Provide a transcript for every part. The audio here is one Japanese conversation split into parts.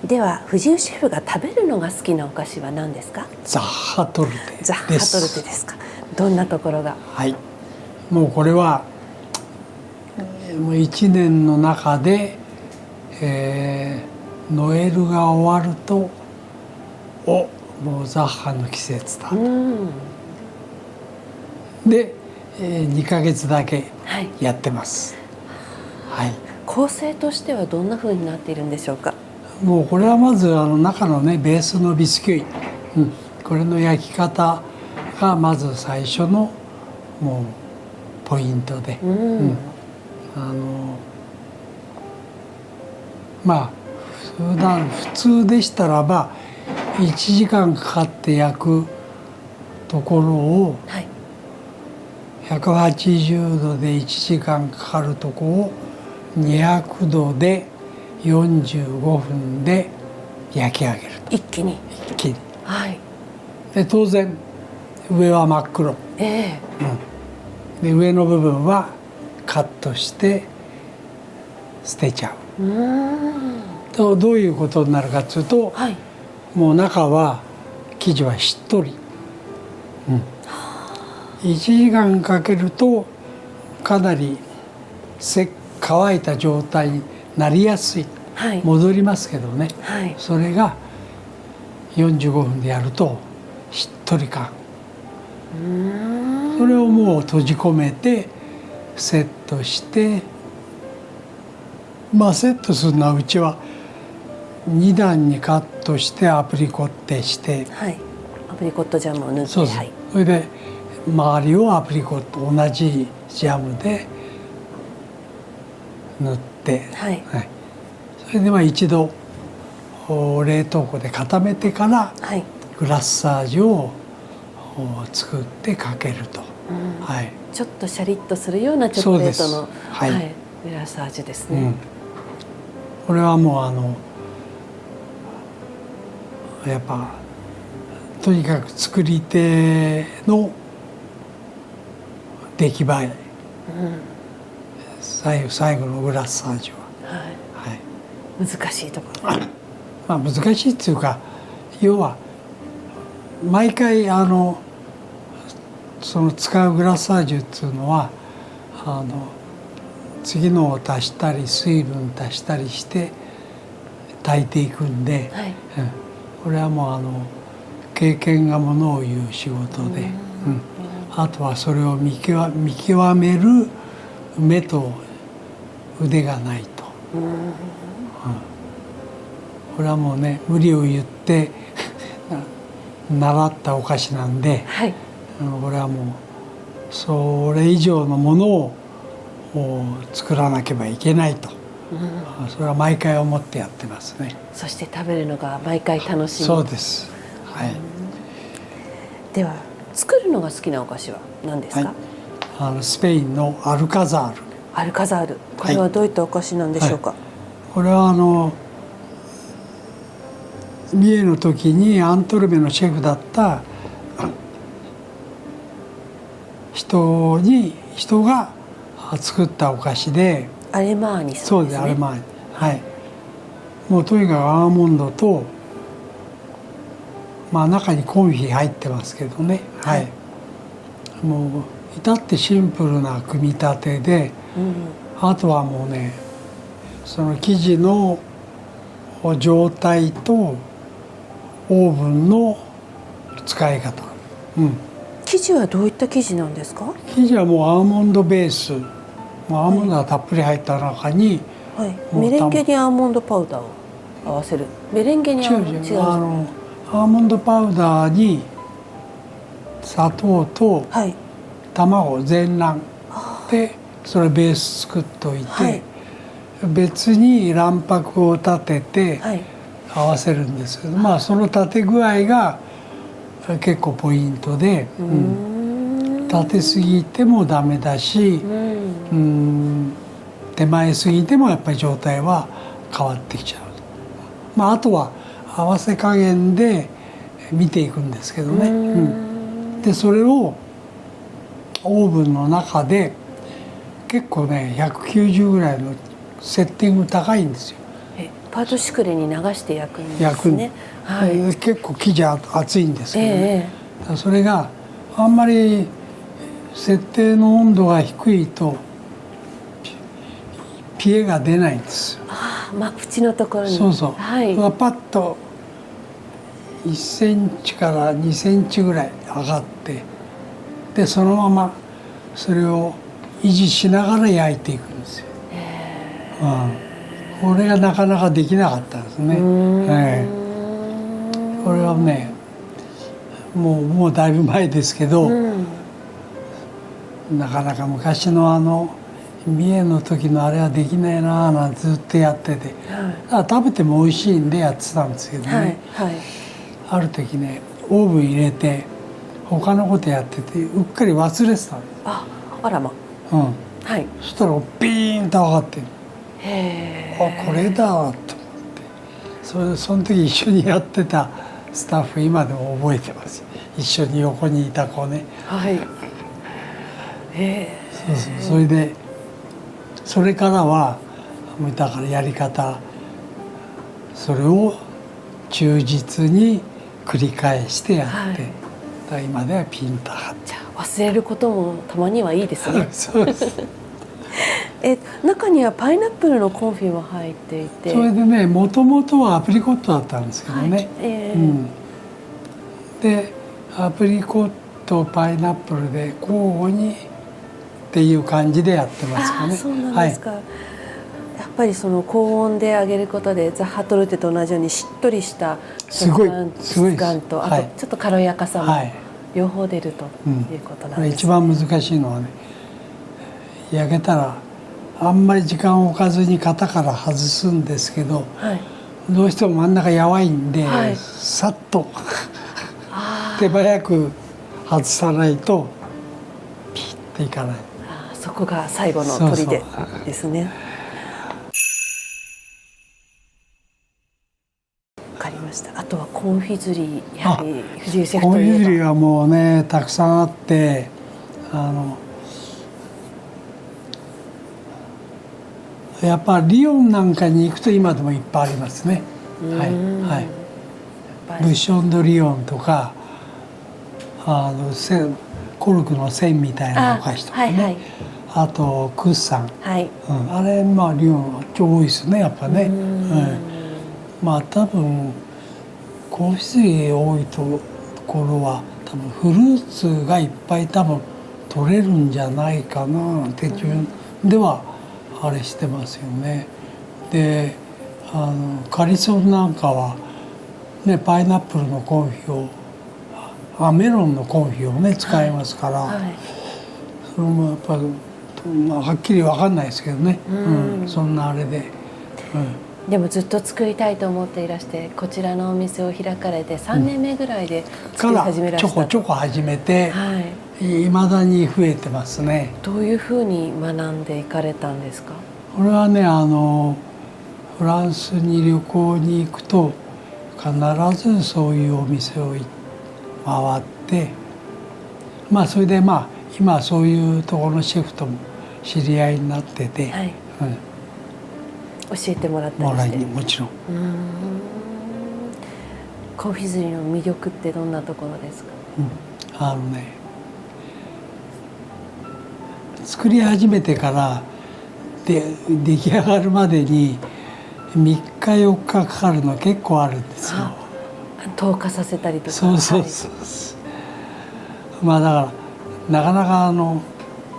では藤井シェフが食べるのが好きなお菓子は何ですか？ザッハトルテです。ザッハトルテですか。どんなところが？はい、もうこれはもう1年の中で、ノエルが終わるともうザッハの季節だと。で、2ヶ月だけやってます。はい、構成としてはどんな風になっているんでしょうか？もうこれはまず中のねベースのビスキュイ、これの焼き方がまず最初のもうポイントで、まあ普通でしたらば1時間かかって焼くところを、180度で1時間かかるところを200度で45分で焼き上げると。一気に。で当然上は真っ黒、で上の部分はカットして捨てちゃう。とどういうことになるかというと、もう中は生地はしっとり、1時間かけるとかなり乾いた状態になりやすい、戻りますけどね、それが45分でやるとしっとり感、それをもう閉じ込めてセットして、セットするのはうちは2段にカットしてアプリコッテして、アプリコットジャムを塗って、それで周りをアプリコット同じジャムで塗って、それで一度冷凍庫で固めてからグラッサージュを作ってかけると、ちょっとシャリッとするようなチョコレートのグラッサージュですね。これはもうやっぱとにかく作り手の出来栄え、最後のグラッサージュは、難しいところ。難しいっていうか、要は毎回その使うグラッサージュっていうのは次のを足したり水分足したりして炊いていくんで、これはもう経験がものを言う仕事で、あとはそれを見極める目と腕がないと、これはもうね無理を言って習ったお菓子なんで、これはもうそれ以上のものを作らなければいけないと、それは毎回思ってやってますね。そして食べるのが毎回楽しみ。そうです。では作るのが好きなお菓子は何ですか？スペインのアルカザール。アルカザール、これはどういったお菓子なんでしょうか？これは三重の時にアントルメのシェフだった人が作ったお菓子で、アレマーニさんですね。そうです、アレマーニ。もうとにかくアーモンドと、中にコンフィ入ってますけどね、もう至ってシンプルな組み立てで、あとはもうねその生地の状態とオーブンの使い方、生地はどういった生地なんですか？生地はもうアーモンドベース、アーモンドがたっぷり入った中に、メレンゲにアーモンドパウダーを合わせる。メレンゲに違うアーモンドパウダーに砂糖と卵全卵でそれベース作っておいて、別に卵白を立てて合わせるんですけど、その立て具合が結構ポイントで、立てすぎてもダメだし、手前すぎてもやっぱり状態は変わってきちゃう。あとは合わせ加減で見ていくんですけどね、でそれをオーブンの中で結構ね190ぐらいのセッティング高いんですよ。パートシクレに流して焼くんですね。はい、結構生地熱いんですけどね、それがあんまり設定の温度が低いとピエが出ないんですよ。縁のところに。そうそう、はい、パッと1センチから2センチぐらい上がって、でそのままそれを維持しながら焼いていくんですよ。これがなかなかできなかったですね。これはね、もうだいぶ前ですけど、なかなか昔の三重の時のあれはできないなあなんてずっとやってて、食べても美味しいんでやってたんですけどね、ある時ねオーブン入れて他のことやっててうっかり忘れてたの。あらま。そしたらビーンと上がってる。これだと思って、その時一緒にやってたスタッフ今でも覚えてます。一緒に横にいた子ね。それでそれからはだからやり方、それを忠実に繰り返してやって、今ではピンと張って。じゃあ忘れることもたまにはいいですね。そうです。中にはパイナップルのコンフィも入っていて、それでね、もともとはアプリコットだったんですけどね、でアプリコットパイナップルで交互にっていう感じでやってますかね。そうなんですか。やっぱりその高温で揚げることでザッハトルテと同じようにしっとりした質感と、あとちょっと軽やかさも両方出るということなんですね。一番難しいのはね、焼けたらあんまり時間を置かずに型から外すんですけど、どうしても真ん中やわいんで、さっと手早く外さないとピッていかない。そこが最後の砦ですね。わかりました。あとはコンフィズリー、やはり藤井シェフといえば。コンフィズリーはもうねたくさんあって、やっぱリヨンなんかに行くと今でもいっぱいありますね。ブッションドリヨンとかコルクの線みたいなお菓子とかね、あとクッサン、あれリヨンは超多いですねやっぱね。多分コンフィズリー多いところは多分フルーツがいっぱい多分取れるんじゃないかなって自分ではあれしてますよね。でカリソンなんかはねパイナップルのコンフィをメロンのコンフィをね使いますから、それもやっぱり、はっきり分かんないですけどね、そんなあれで。でもずっと作りたいと思っていらして、こちらのお店を開かれて3年目ぐらいで作り始めらした、ちょこちょこ始めて、いまだに増えてますね。どういうふうに学んでいかれたんですか？これはねフランスに旅行に行くと必ずそういうお店を回って、それで今そういうところのシェフとも知り合いになってて、教えてもらったりして。もちろん。コンフィズリーの魅力ってどんなところですか？作り始めてから出来上がるまでに3日4日かかるの結構あるんですよ。透過させたりとか。そう。だからなかなか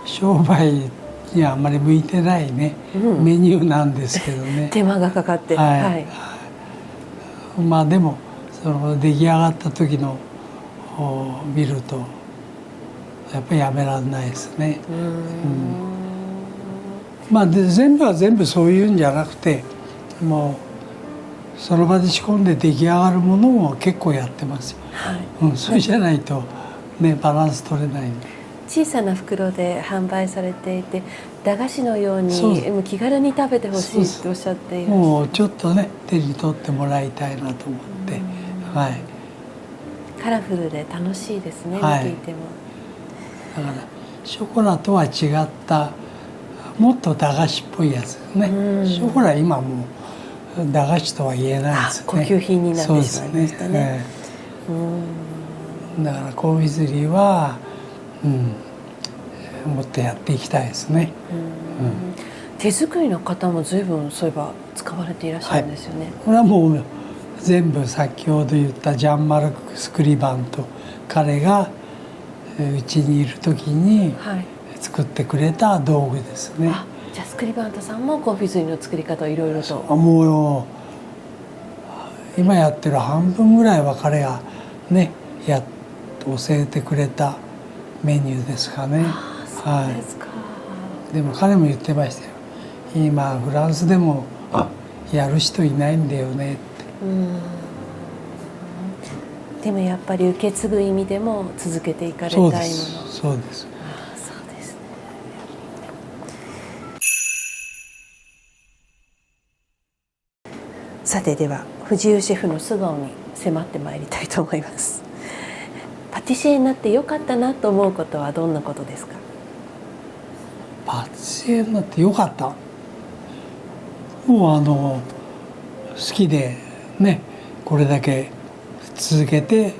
商売にはあんまり向いてないね、メニューなんですけどね。手間がかかって。でもその出来上がった時の見るとやっぱりやめられないですね。で全部は全部そういうんじゃなくて、もうその場で仕込んで出来上がるものも結構やってますよ。それじゃないとねバランス取れないんで。小さな袋で販売されていて、駄菓子のように気軽に食べてほしいとおっしゃっている。もうちょっとね手に取ってもらいたいなと思って、カラフルで楽しいですね、見ていても。だからショコラとは違ったもっと駄菓子っぽいやつですね。ショコラ今もう駄菓子とは言えないですね。高級品になってしまいましたね。だからコンフィズリーは、もっとやっていきたいですね。手作りの方も随分そういえば使われていらっしゃるんですよね。これはもう全部先ほど言ったジャン・マルク・スクリバンと彼がうちにいる時に作ってくれた道具ですね。じゃあスクリバントさんもコンフィズリーの作り方をいろいろと。もう今やってる半分ぐらいは彼がね教えてくれたメニューですかね。そうですか。でも彼も言ってましたよ。今フランスでもやる人いないんだよねって。でもやっぱり受け継ぐ意味でも続けていかれたいもの。そうです。そうですね。さてでは藤井シェフの素顔に迫ってまいりたいと思います。パティシエになってよかったなと思うことはどんなことですか？パティシエになってよかった。もう好きでねこれだけ続けて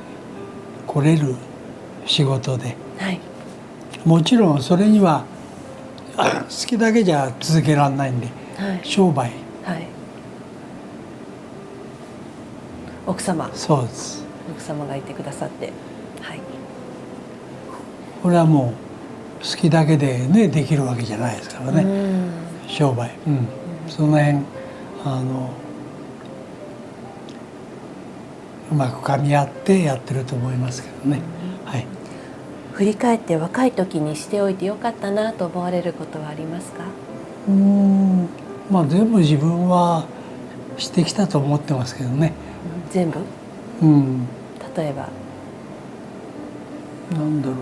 これる仕事で、もちろんそれには好きだけじゃ続けられないんで、商売、奥様、そうです。奥様がいてくださって、これはもう好きだけでねできるわけじゃないですからね、商売、その辺うまく噛み合ってやってると思いますけどね。振り返って若い時にしておいてよかったなと思われることはありますか？全部自分はしてきたと思ってますけどね。全部？例えばなんだろ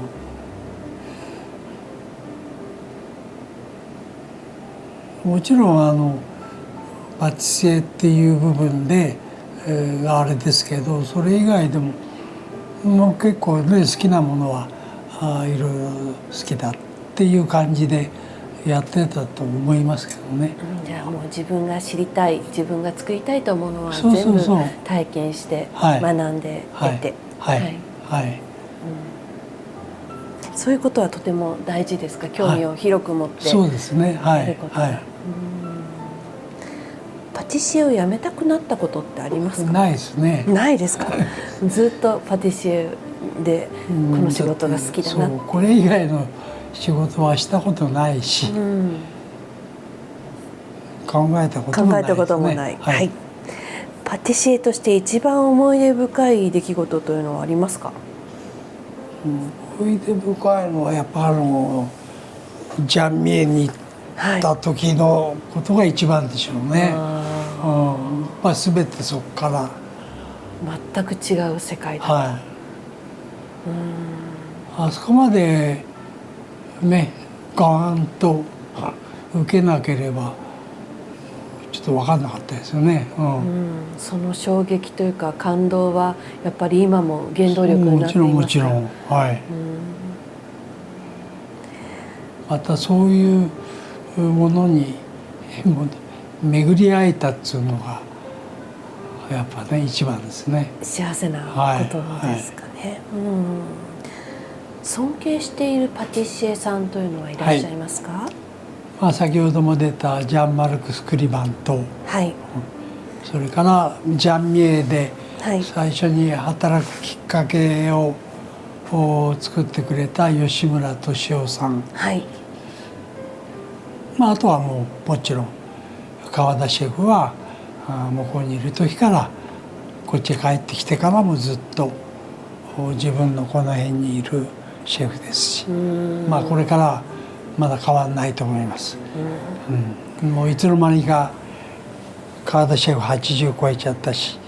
う。もちろんパティシエっていう部分で、あれですけど、それ以外でも結構ね好きなものはいろいろ好きだっていう感じでやってたと思いますけどね。じゃあもう自分が知りたい、自分が作りたいと思うものは全部体験して学んで得て、そういうことはとても大事ですか？興味を広く持ってそうですね。パティシエを辞めたくなったことってありますか？ないですね。ないですか？ずっとパティシエでこの仕事が好きだなって。これ以外の仕事はしたことないし、考えたこともないですね。パティシエとして一番思い出深い出来事というのはありますか？思い出深いのはやっぱジャンミエに行った時のことが一番でしょうね。全てそこから全く違う世界だった。あそこまでねガーンと受けなければちょっと分かんなかったですよね。その衝撃というか感動はやっぱり今も原動力になっていますか？もちろんまたそういうものに巡り会えたっていうのがやっぱね一番ですね。幸せなことですかね。尊敬しているパティシエさんというのはいらっしゃいますか？先ほども出たジャン・マルクス・クリバンと、それからジャンミエで最初に働くきっかけを作ってくれた吉村敏夫さん、あとはもちろん川田シェフは向こうにいる時からこっちへ帰ってきてからもずっと自分のこの辺にいるシェフですし、これからまだ変わらないと思います。もういつの間にか川田シェフ80超えちゃったし、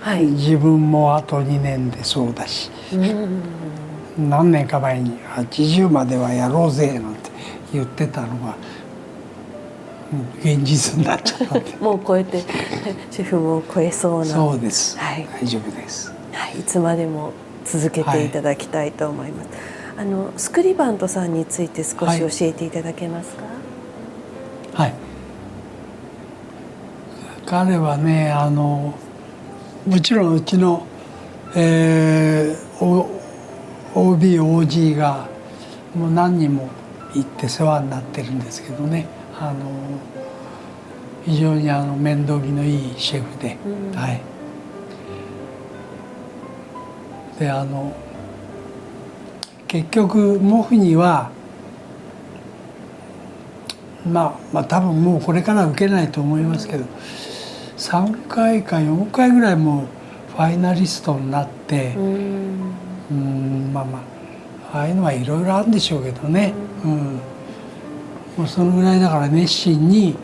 自分もあと2年でそうだし、何年か前に80まではやろうぜなんて言ってたのが現実になっちゃったんでもう超えてシェフも超えそうな。そうです、大丈夫です。いつまでも続けていただきたいと思います。スクリバントさんについて少し教えていただけますか？彼はねもちろんうちの、OB、OG がもう何人も行って世話になってるんですけどね非常に面倒見のいいシェフで、はい。で結局モフにはまあ多分もうこれから受けないと思いますけど、3回か4回ぐらいもうファイナリストになってまあああいうのはいろいろあるんでしょうけどね、もうそのぐらいだから熱心に、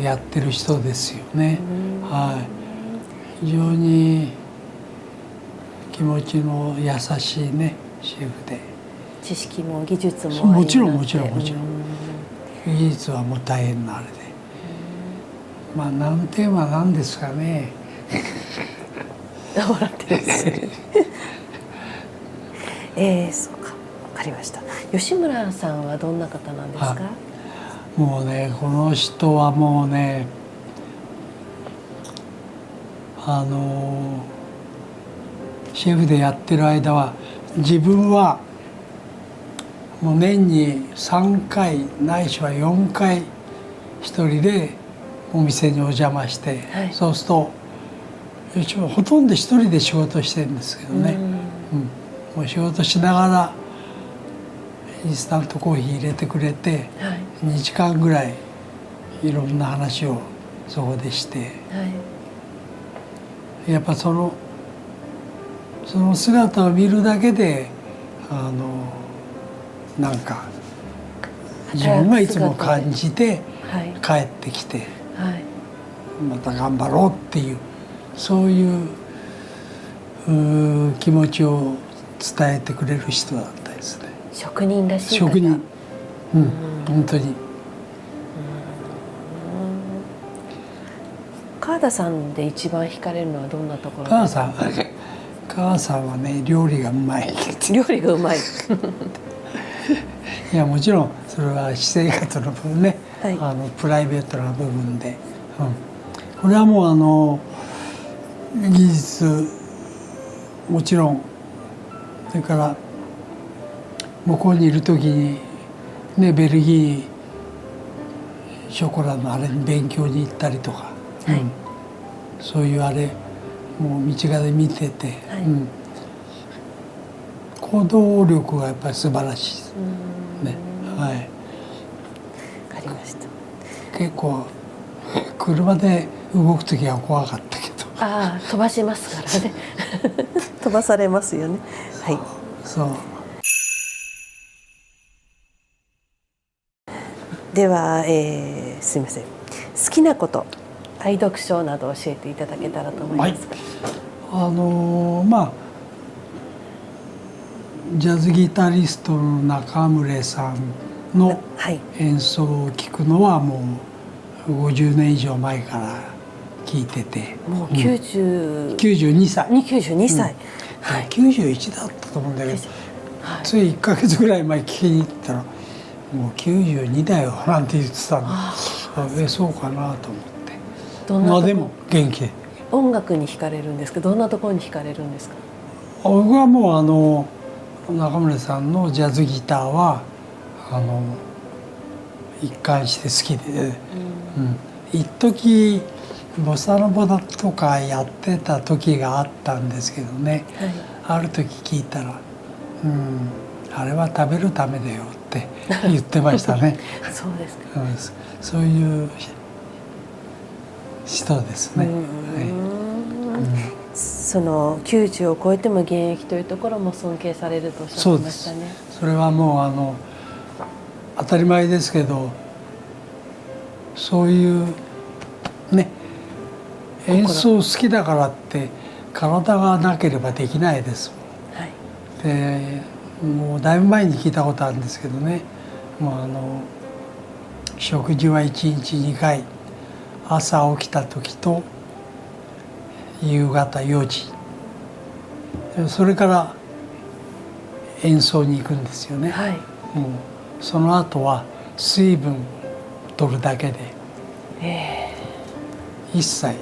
やってる人ですよね。はい、非常に気持ちの優しいねシェフで、知識も技術ももちろん技術はもう大変なあれで、まあ難点は何ですかね。笑ってるんですそうか、分かりました。吉村さんはどんな方なんですか？もうねこの人はもうねシェフでやってる間は自分はもう年に3回ないしは4回一人でお店にお邪魔して、はい、そうするとほとんど一人で仕事してるんですけどね、もう仕事しながらインスタントコーヒー入れてくれて、はい、2時間ぐらいいろんな話をそこでして、はい、やっぱその姿を見るだけでなんか自分がいつも感じて帰ってきて、はい、また頑張ろうっていうそういう気持ちを伝えてくれる人だったですね。職人らしい方。職人、本当に。川田さんで一番惹かれるのはどんなところですか？川さんはね料理がうまい。料理がうまい。いやもちろんそれは私生活の部分ね、はい、プライベートな部分で、これはもう技術もちろん、それから向こうにいる時にねベルギーショコラのあれに勉強に行ったりとか、はい、そういうあれもう道がで見てて、はい、行動力がやっぱり素晴らしいですね。はい。わかりました。結構車で動く時は怖かったけど。ああ、飛ばしますからね。飛ばされますよね。はい。そう。では、すみません。好きなこと、愛読書など教えていただけたらと思います。はい、まあジャズギタリストの中村さんの演奏を聴くのはもう50年以上前から聴いてて、もう92歳、92歳、はい、91だったと思うんだけど、はい、つい1ヶ月ぐらい前聴きに行ったらもう92だよなんて言ってたの。そうかなと思って。まあでも元気で。音楽に惹かれるんですけど、どんなところに惹かれるんですか？僕はもう中村さんのジャズギターは一貫して好きで、一時ボサノボとかやってた時があったんですけどね、はい、ある時聞いたら、あれは食べるためだよって言ってましたね。そうですか。そういう人ですね。その90を超えても現役というところも尊敬されるとおっしゃってましたね。それはもう当たり前ですけど、そういうね演奏好きだからって体がなければできないですもん。はい、でもうだいぶ前に聞いたことあるんですけどね、もう食事は1日2回、朝起きた時と夕方4時、それから演奏に行くんですよね。はい、もうその後は水分取るだけで、一切っ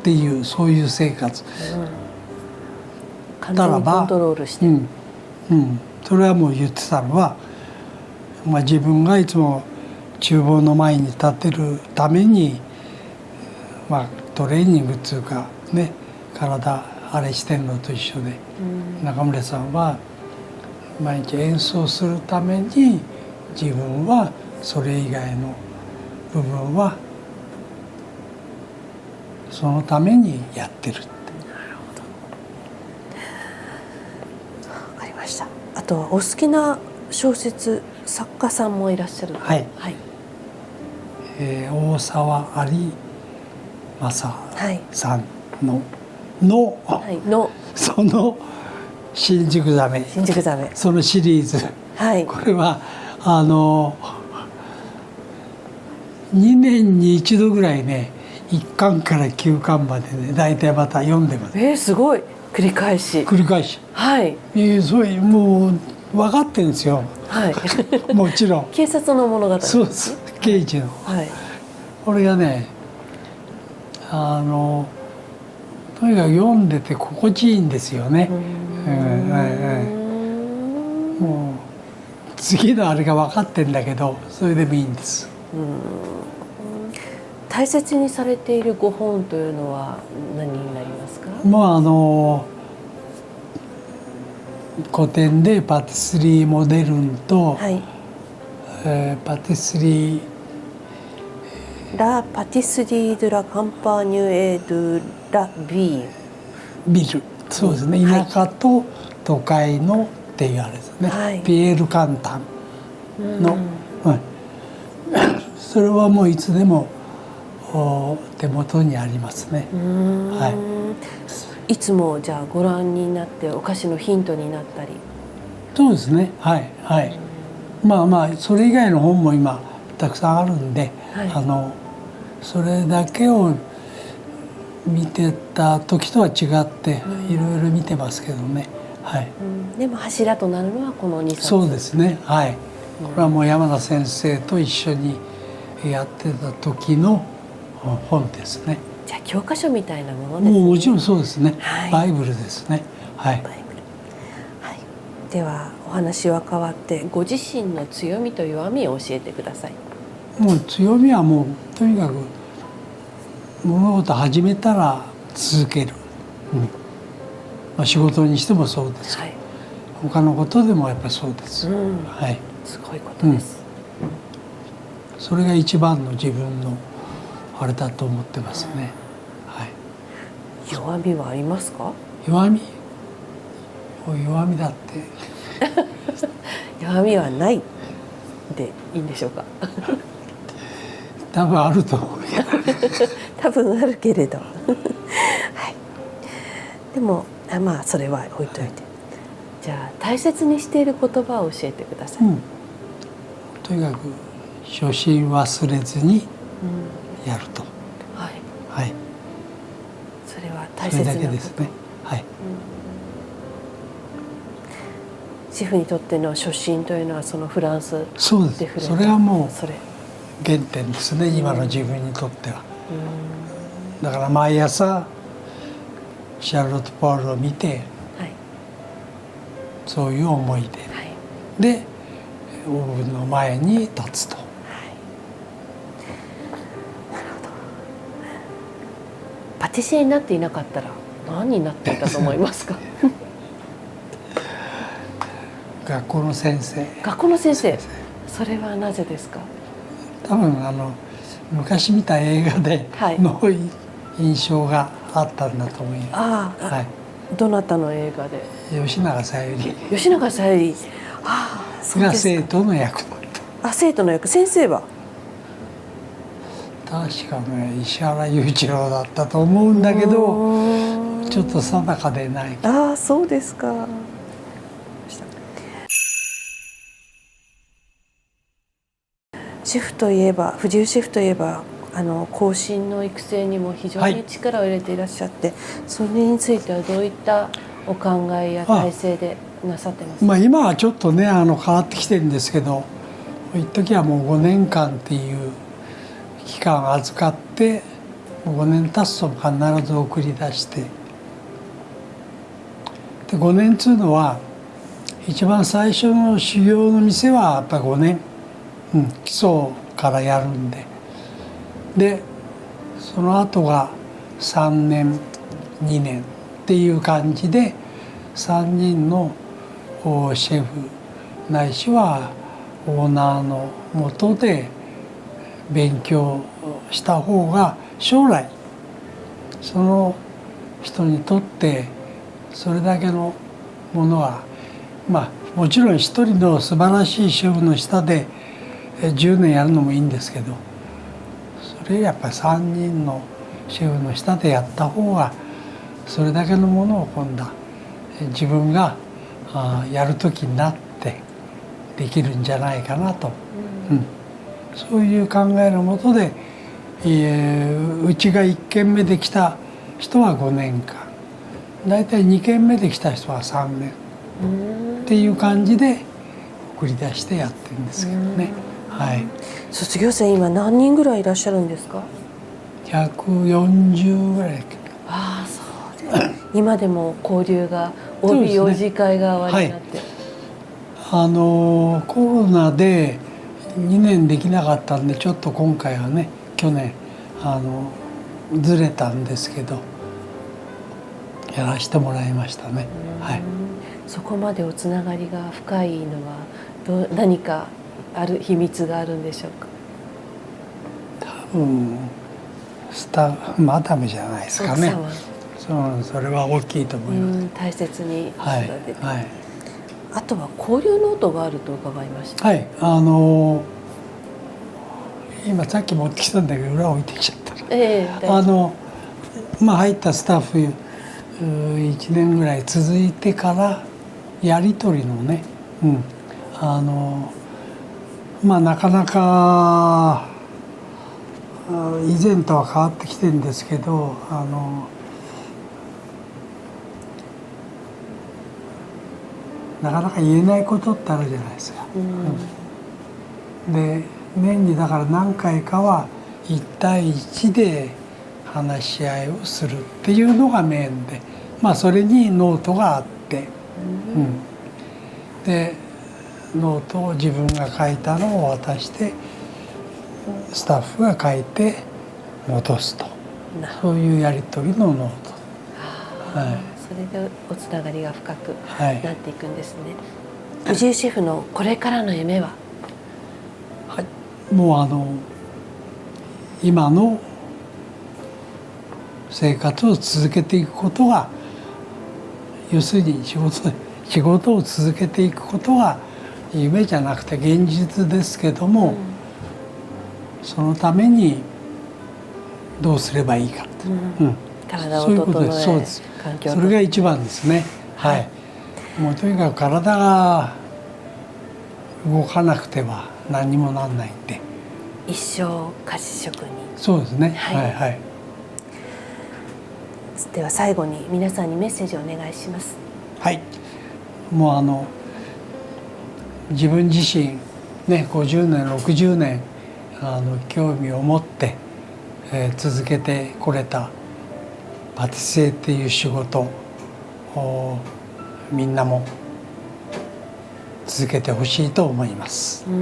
ていうそういう生活、完全にコントロールして、それはもう言ってたのは、自分がいつも厨房の前に立てるために、トレーニングっていうかね、体あれしてるのと一緒で、中村さんは毎日演奏するために自分はそれ以外の部分はそのためにやってるって。なるほど、わかりました。あとはお好きな小説作家さんもいらっしゃる。はい、はい、大沢有正さんの、その新宿ザメ、そのシリーズ、これは2年に1度ぐらいね、1巻から9巻までね、大体また読んでます。すごい繰り返し、はい、そういうもう分かってるんですよ、はい、もちろん警察の物語、そうです、刑事の、はい、これがね、とにかく読んでて心地いいんですよね。もう次のあれが分かってんだけど、それでもいいんです。大切にされているご本というのは何になりますか？古典でパティスリーモデルンと、はい、パティスリーラ・パティスリー・ドゥ・ラ・カンパーニュ・エ・ドゥ・ラ・ビル、そうですね、田舎と都会のっていうあれですね、はい、ピエール・カンタンの、それはもういつでも手元にありますね。はい、いつもじゃあご覧になってお菓子のヒントになったり。そうですね、はい、はい、それ以外の本も今たくさんあるんで、はい、それだけを見てた時とは違っていろいろ見てますけどね、はい、でも柱となるのはこの2冊。そうですね、はい、これはもう山田先生と一緒にやってた時の本ですね。じゃあ教科書みたいなものですね。もちろんそうですね、はい、バイブルですね、はい、バイブル、はい、ではお話は変わってご自身の強みと弱みを教えてください。もう強みはもうとにかく物事始めたら続ける、仕事にしてもそうですけど、はい、他のことでもやっぱりそうです、はい、すごいことです、それが一番の自分のあれだと思ってますね、はい、弱みはありますか？弱みだって弱みはないでいいんでしょうか？多分あると思う多分あるけれどはい、でもそれは置いといて、じゃあ大切にしている言葉を教えてください。とにかく初心忘れずにやると、はい、はい、それは大切なこと。それだけですね、はい、シェフにとっての初心というのはそのフランスでそうです、それはもう原点ですね、今の自分にとっては。だから毎朝シャルロット・ポワールを見て、はい、そういう思いで、はい、でオーブンの前に立つと、はい、なるほど。パティシエになっていなかったら何になっていたと思いますか？学校の先生。学校の先生。それはなぜですか？多分昔見た映画での印象があったんだと思います。はい、どなたの映画で？吉永小百合。吉永小百合。が生徒の役だった。生徒の役。先生は？確かね、石原裕次郎だったと思うんだけど、ちょっと定かでない。そうですか。シェフといえば、藤井シェフといえば後進の育成にも非常に力を入れていらっしゃって、それについてはどういったお考えや体制でなさってますか？今はちょっとね変わってきてるんですけど、一時はもう5年間っていう期間預かって5年経つと必ず送り出して、で5年っつうのは一番最初の修行の店はやっぱり5年、基礎からやるんで、でその後が3年2年っていう感じで3人のシェフないしはオーナーの下で勉強した方が将来その人にとってそれだけのものは、もちろん一人の素晴らしいシェフの下で10年やるのもいいんですけど、それやっぱり3人のシェフの下でやった方がそれだけのものを今度は自分がやる時になってできるんじゃないかなと、そういう考えのもとで、うちが1軒目で来た人は5年間、だいたい2軒目で来た人は3年っていう感じで送り出してやってるんですけどね。はい、卒業生今何人ぐらいいらっしゃるんですか？140ぐらい。ああ、そうです。今でも交流がOB、OG会が終わりになって、コロナで2年できなかったんでちょっと今回はね去年ずれたんですけどやらせてもらいましたね。はい、そこまでおつながりが深いのは何かある秘密があるんでしょうか？多分スタッフマダムじゃないですかね。それは大きいと思います。大切に育てて、はい、あとは交流ノートがあると伺いました。はい、今さっき持ってきたんだけど裏置いてきちゃったら、入ったスタッフ1年ぐらい続いてからやり取りのね、なかなか以前とは変わってきてるんですけど、なかなか言えないことってあるじゃないですか。で年にだから何回かは1対1で話し合いをするっていうのがメインで、それにノートがあって、でノートを自分が書いたのを渡してスタッフが書いて戻すと、そういうやり取りのノート。それでおつながりが深くなっていくんですね。藤井シェフのこれからの夢は？もう今の生活を続けていくことが、要するに仕事を続けていくことが夢じゃなくて現実ですけども、そのためにどうすればいいか、体を整え、そうです。環境をそれが一番ですね。もうとにかく体が動かなくては何にもなんないんで。一生菓子職人。そうですね。では最後に皆さんにメッセージをお願いします。はい。もう自分自身ね50年60年興味を持って、続けてこれたパティシエっていう仕事をみんなも続けてほしいと思います。今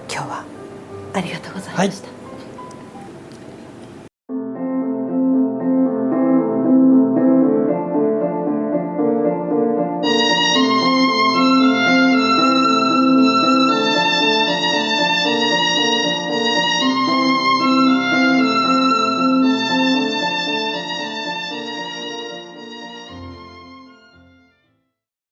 日はありがとうございました。